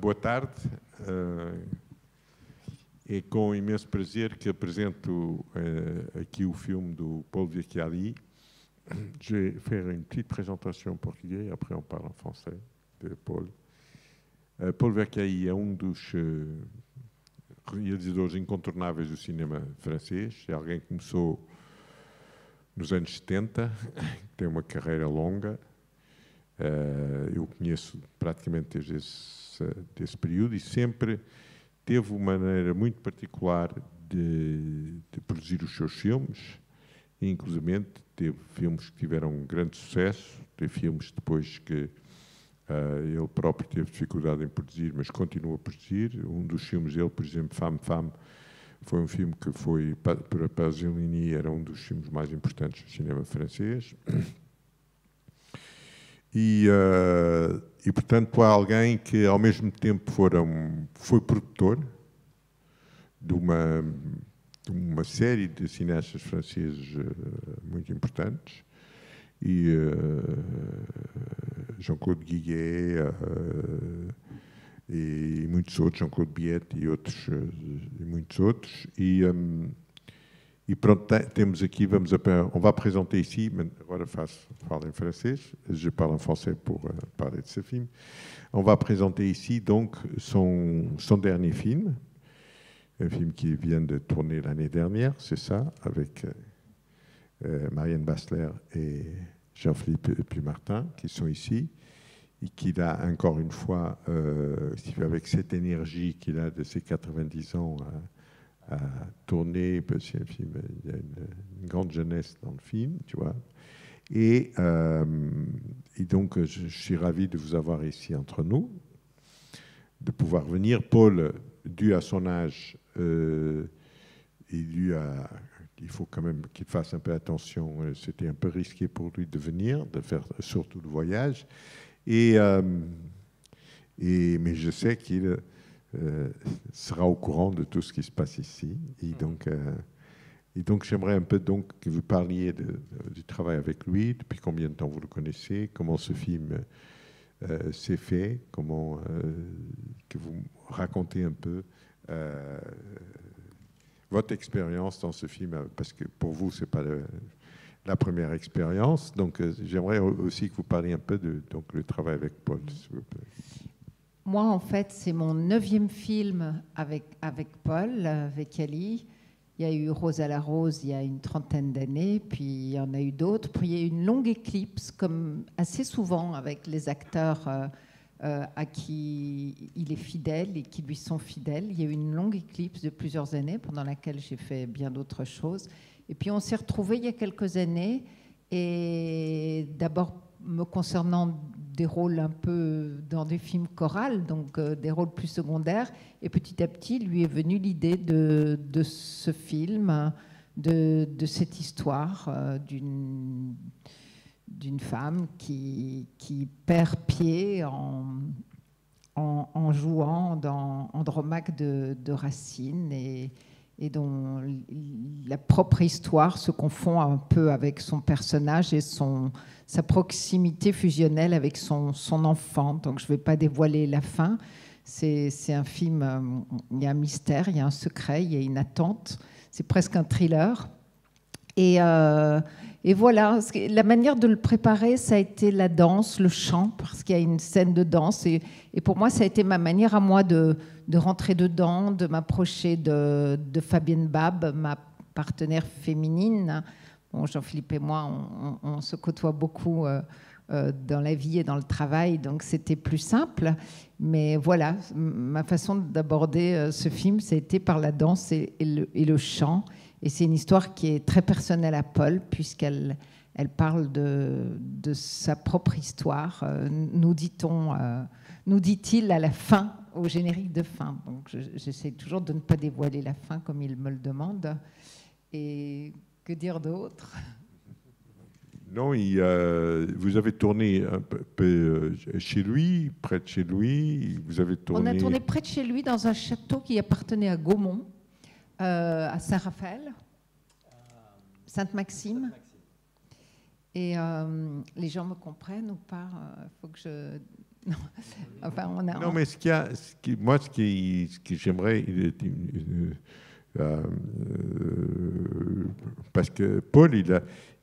boa tarde. É com imenso prazer que apresento aqui o filme do Paul Vecchiali. Je vais faire une petite présentation en portugais, après on parle en français de Paul. Paul Vecchiali é dos realizadores incontornáveis do cinema francês. É alguém que começou nos anos 70, tem uma carreira longa. Eu conheço praticamente desde esse período e sempre teve uma maneira muito particular de produzir os seus filmes. E, inclusive, teve filmes que tiveram um grande sucesso, teve filmes depois que ele próprio teve dificuldade em produzir, mas continua a produzir. Um dos filmes dele, por exemplo, Femme Femme, foi um filme que foi, para Pasolini, era um dos filmes mais importantes do cinema francês. E, portanto, há alguém que, ao mesmo tempo, foi produtor de uma série de cineastas franceses muito importantes, e Jean-Claude Guillet e muitos outros, Jean-Claude Biet e outros, e muitos outros. E pronto, temos aqui, on va présenter ici, agora falo em francês, je parle en français pour parler de ce film. On va présenter ici donc son dernier film, un film qui vient de tourner l'année dernière, c'est ça, avec Marianne Bassler et Jean-Philippe Plumartin, qui sont ici, et qu'il a encore une fois, avec cette énergie qu'il a de ses 90 ans, à tourner, parce qu'il y a une grande jeunesse dans le film, tu vois. Et donc, je suis ravi de vous avoir ici entre nous, de pouvoir venir. Paul, dû à son âge, il faut quand même qu'il fasse un peu attention. C'était un peu risqué pour lui de venir, de faire surtout le voyage. Mais je sais qu'il sera au courant de tout ce qui se passe ici. Et donc j'aimerais un peu que vous parliez du travail avec lui, depuis combien de temps vous le connaissez, comment ce film s'est fait, que vous racontez un peu votre expérience dans ce film, parce que pour vous, ce n'est pas la première expérience. Donc j'aimerais aussi que vous parliez un peu de le travail avec Paul, s'il vous plaît. Moi, en fait, c'est mon 9e film avec Paul Vecchiali. Il y a eu Rose à la rose il y a une 30aine d'années, puis il y en a eu d'autres. Puis il y a eu une longue éclipse, comme assez souvent avec les acteurs à qui il est fidèle et qui lui sont fidèles. Il y a eu une longue éclipse de plusieurs années pendant laquelle j'ai fait bien d'autres choses. Et puis on s'est retrouvés il y a quelques années, et d'abord me concernant des rôles un peu dans des films chorales, donc des rôles plus secondaires. Et petit à petit, lui est venue l'idée de ce film, de cette histoire d'une femme qui perd pied en jouant dans Andromaque de Racine, et dont la propre histoire se confond un peu avec son personnage et sa proximité fusionnelle avec son enfant. Donc je ne vais pas dévoiler la fin. C'est un film, il y a un mystère, il y a un secret, il y a une attente. C'est presque un thriller. Et voilà, la manière de le préparer, ça a été la danse, le chant, parce qu'il y a une scène de danse. Et pour moi, ça a été ma manière à moi de rentrer dedans, de m'approcher de Fabienne Bab, ma partenaire féminine. Bon, Jean-Philippe et moi, on se côtoie beaucoup dans la vie et dans le travail, donc c'était plus simple. Mais voilà, ma façon d'aborder ce film, ça a été par la danse et le chant. Et c'est une histoire qui est très personnelle à Paul, puisqu'elle parle de sa propre histoire, nous dit-il à la fin, au générique de fin. Donc j'essaie toujours de ne pas dévoiler la fin comme il me le demande. Et que dire d'autre ? Non, vous avez tourné un peu chez lui, près de chez lui. Vous avez tourné... On a tourné près de chez lui, dans un château qui appartenait à Gaumont, à Saint-Raphaël, Sainte-Maxime. Et les gens me comprennent ou pas ? Il faut que je Non. Enfin, Non, mais moi, ce que j'aimerais, parce que Paul,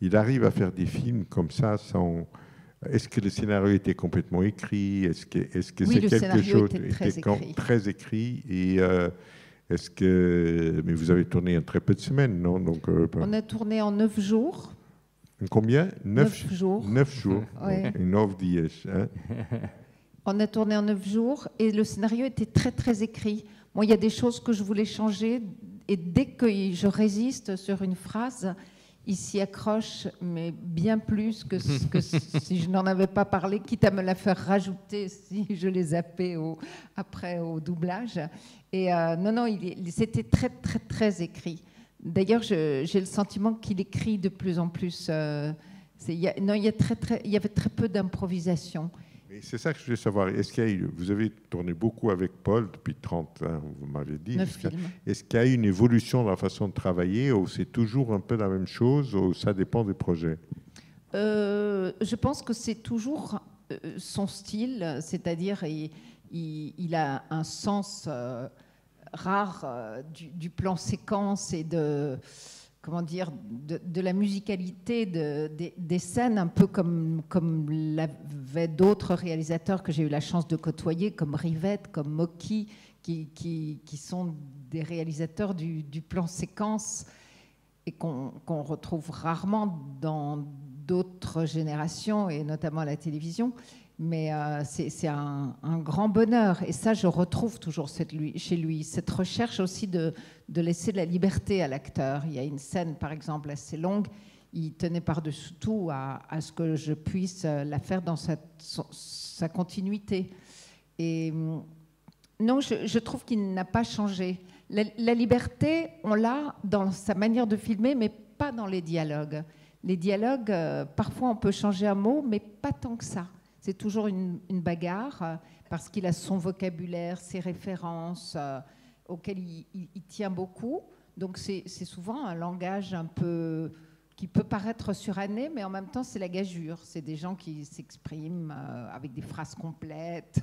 il arrive à faire des films comme ça sans. Est-ce que le scénario était complètement écrit? Est-ce que oui, c'est le quelque scénario chose était très écrit. très écrit et est-ce que mais vous avez tourné en très peu de semaines, non? Donc On a tourné en 9 jours. combien? 9 jours. 9 jours. Ouais. 9 dias. Hein? On a tourné en 9 jours et le scénario était très très écrit. Moi, il y a des choses que je voulais changer et dès que je résiste sur une phrase, il s'y accroche, mais bien plus que si je n'en avais pas parlé, quitte à me la faire rajouter si je les zappais après au doublage. Et non, c'était très très très écrit. D'ailleurs, j'ai le sentiment qu'il écrit de plus en plus. Il y avait très peu d'improvisation. C'est ça que je voulais savoir. Vous avez tourné beaucoup avec Paul depuis 30 ans, vous m'avez dit. 9 films. Est-ce qu'il y a eu une évolution dans la façon de travailler ou c'est toujours un peu la même chose ou ça dépend des projets? Je pense que c'est toujours son style, c'est-à-dire il a un sens rare du plan séquence et comment dire, de la musicalité des scènes, un peu comme l'avaient d'autres réalisateurs que j'ai eu la chance de côtoyer, comme Rivette, comme Mocky, qui sont des réalisateurs du plan séquence et qu'on retrouve rarement dans d'autres générations, et notamment à la télévision. Mais c'est un grand bonheur. Et ça, je retrouve toujours chez lui. Cette recherche aussi de laisser de la liberté à l'acteur. Il y a une scène, par exemple, assez longue. Il tenait par-dessus tout à ce que je puisse la faire dans sa continuité. Et non, je trouve qu'il n'a pas changé. La liberté, on l'a dans sa manière de filmer, mais pas dans les dialogues. Les dialogues, parfois on peut changer un mot, mais pas tant que ça. C'est toujours une bagarre parce qu'il a son vocabulaire, ses références auxquelles il tient beaucoup. Donc c'est souvent un langage un peu qui peut paraître suranné, mais en même temps c'est la gageure. C'est des gens qui s'expriment avec des phrases complètes.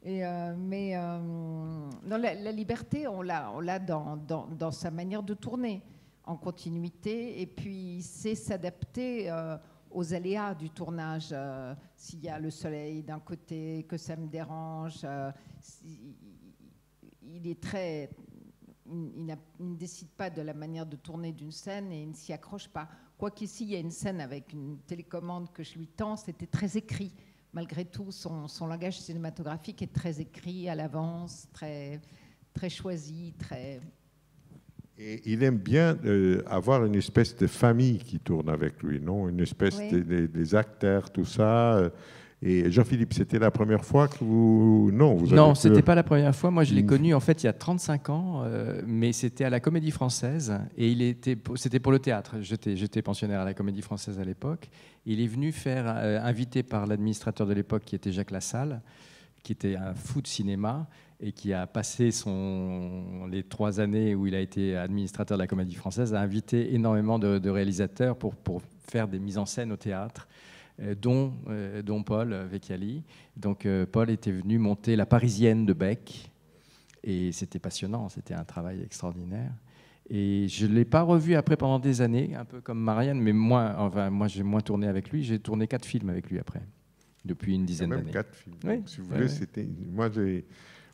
Mais dans la liberté, on l'a dans sa manière de tourner en continuité, et puis c'est s'adapter aux aléas du tournage. S'il y a le soleil d'un côté, que ça me dérange, il ne décide pas de la manière de tourner d'une scène et il ne s'y accroche pas. Quoiqu'ici, il y a une scène avec une télécommande que je lui tends, c'était très écrit. Malgré tout, son langage cinématographique est très écrit à l'avance, très, très choisi, très... Et il aime bien avoir une espèce de famille qui tourne avec lui, non? Une espèce des acteurs, tout ça. Et Jean-Philippe, c'était la première fois que vous... Non, c'était pas la première fois. Moi, je l'ai connu en fait il y a 35 ans, mais c'était à la Comédie Française et c'était pour le théâtre. J'étais pensionnaire à la Comédie Française à l'époque. Il est venu faire, invité par l'administrateur de l'époque qui était Jacques Lassalle, qui était un fou de cinéma et qui a passé les 3 années où il a été administrateur de la Comédie Française à inviter énormément de réalisateurs pour faire des mises en scène au théâtre. Dont Paul Vecchiali. Donc Paul était venu monter La Parisienne de Beck et c'était passionnant, c'était un travail extraordinaire. Et je ne l'ai pas revu après pendant des années, un peu comme Marianne, mais moi j'ai moins tourné avec lui. J'ai tourné 4 films avec lui après, depuis une dizaine d'années. 4 films. Oui, donc, si vous voulez, c'était...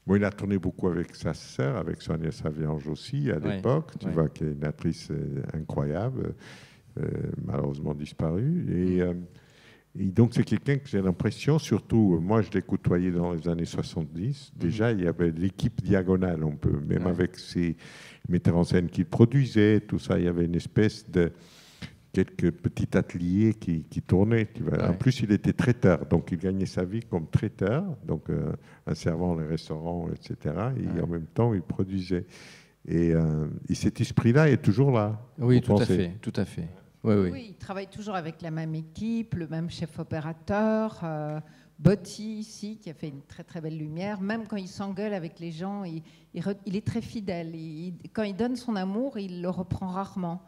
Bon, il a tourné beaucoup avec sa sœur, avec Sonia Saviange aussi à l'époque. Tu vois qu'elle est une actrice incroyable, malheureusement disparue. Et donc, c'est quelqu'un que j'ai l'impression, surtout, moi, je l'ai côtoyé dans les années 70. Déjà, il y avait l'équipe Diagonale, même avec ces metteurs en scène qu'il produisait, tout ça, il y avait une espèce de quelques petits ateliers qui tournaient. En plus, il était traiteur, donc il gagnait sa vie comme traiteur, donc un servant dans les restaurants, etc. Et en même temps, il produisait. Et cet esprit-là est toujours là. Oui, tout à fait, tout à fait. Oui, il travaille toujours avec la même équipe, le même chef opérateur, Botti ici, qui a fait une très très belle lumière. Même quand il s'engueule avec les gens, il est très fidèle. Quand il donne son amour, il le reprend rarement.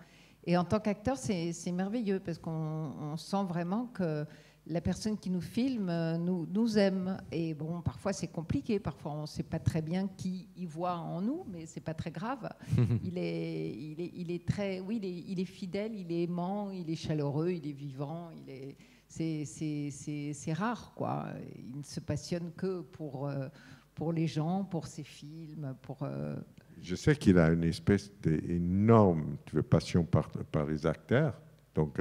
Et en tant qu'acteur, c'est merveilleux parce qu'on sent vraiment que la personne qui nous filme nous aime. Et bon, parfois c'est compliqué, parfois on ne sait pas très bien qui y voit en nous, mais c'est pas très grave. Il est très, oui, il est fidèle, il est aimant, il est chaleureux, il est vivant, c'est rare, quoi. Il ne se passionne que pour les gens, pour ses films, pour... Je sais qu'il a une espèce d'énorme passion par les acteurs, donc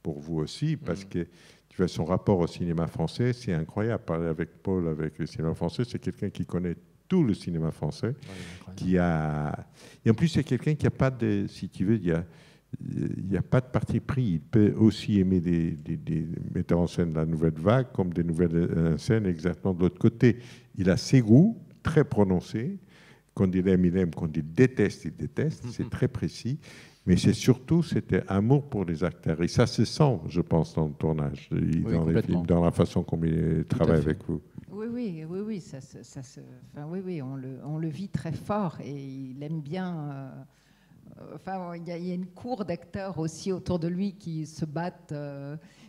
pour vous aussi, parce que tu vois, son rapport au cinéma français, c'est incroyable. Parler avec Paul, avec le cinéma français, c'est quelqu'un qui connaît tout le cinéma français, et en plus c'est quelqu'un qui n'a pas de, si tu veux, il n'y a pas de parti pris. Il peut aussi aimer des metteurs en scène de la nouvelle vague comme des nouvelles scènes exactement de l'autre côté. Il a ses goûts très prononcés. Quand il aime, quand il déteste, il déteste. C'est très précis. Mais c'est surtout cet amour pour les acteurs. Et ça se sent, je pense, dans le tournage, dans les films, dans la façon comme il travaille avec vous. Oui, on le vit très fort et il aime bien. Enfin, il y a une cour d'acteurs aussi autour de lui qui se battent.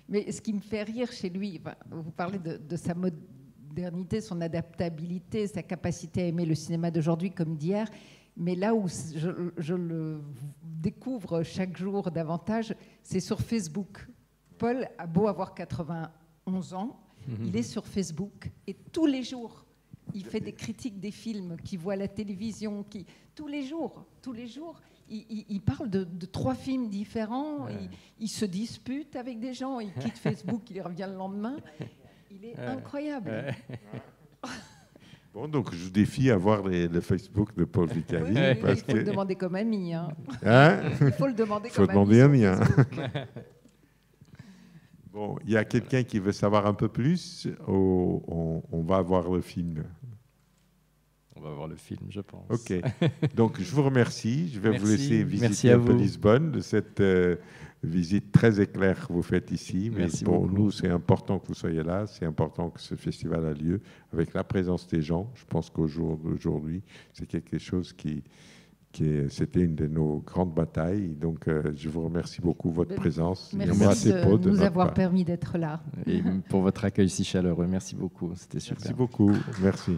Mais ce qui me fait rire chez lui, vous parlez de sa modernité, son adaptabilité, sa capacité à aimer le cinéma d'aujourd'hui comme d'hier. Mais là où je le découvre chaque jour davantage, c'est sur Facebook. Paul a beau avoir 91 ans, il est sur Facebook et tous les jours, il fait des critiques des films qu'il voit à la télévision. Tous les jours, il parle de 3 films différents, il se dispute avec des gens, il quitte Facebook, il revient le lendemain. Il est incroyable. Bon, donc je vous défie à voir le Facebook de Paul Vicari. Il faut le demander comme ami. Il faut le demander comme ami. Bon, il y a quelqu'un qui veut savoir un peu plus. On va voir le film. On va voir le film, je pense. Ok. Donc, je vous remercie. Je vais vous laisser visiter un peu Lisbonne de cette visite très éclair que vous faites ici. Mais pour nous, c'est important que vous soyez là. C'est important que ce festival a lieu avec la présence des gens. Je pense qu'au jour d'aujourd'hui, c'est quelque chose c'était une de nos grandes batailles. Donc, je vous remercie beaucoup de votre présence. Merci de nous avoir permis d'être là. Et pour votre accueil si chaleureux. Merci beaucoup. C'était super. Merci beaucoup. Merci.